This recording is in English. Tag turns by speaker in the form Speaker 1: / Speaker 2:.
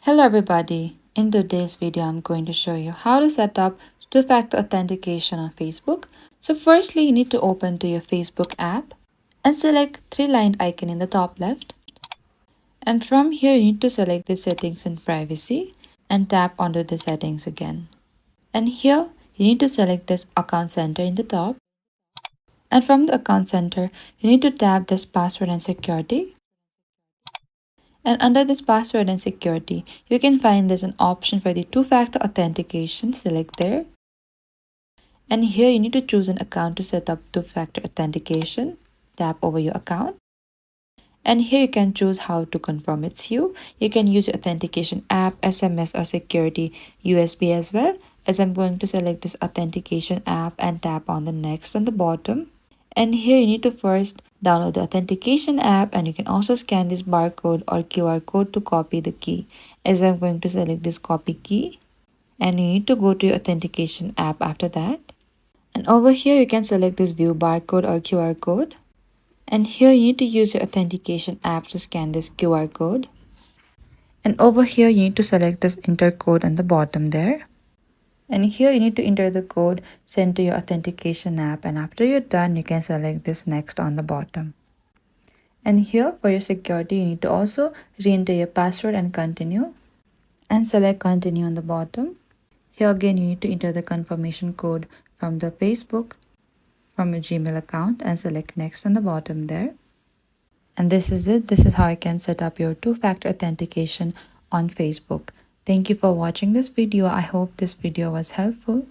Speaker 1: Hello everybody, in today's video I'm going to show you how to set up two-factor authentication on Facebook. So firstly, you need to open to your Facebook app and select three-lined icon in the top left. And from here you need to select the settings and privacy and tap onto the settings again. And here you need to select this account center in the top. And from the account center, you need to tap this password and security. And under this password and security, you can find there's an option for the two-factor authentication. Select there. And here you need to choose an account to set up two-factor authentication. Tap over your account. And here you can choose how to confirm it's you. You can use your authentication app, SMS or security USB as well. As I'm going to select this authentication app and tap on the next on the bottom. And here you need to first download the authentication app, and you can also scan this barcode or QR code to copy the key. As I'm going to select this copy key, and you need to go to your authentication app after that. And over here you can select this view barcode or QR code. And here you need to use your authentication app to scan this QR code. And over here you need to select this enter code on the bottom there. And here you need to enter the code sent to your authentication app, and after you're done you can select this next on the bottom. And here for your security you need to also re-enter your password and continue, and select continue on the bottom. Here again you need to enter the confirmation code from the Facebook from your Gmail account and select next on the bottom there. And this is it. This is how you can set up your two-factor authentication on Facebook. Thank you for watching this video. I hope this video was helpful.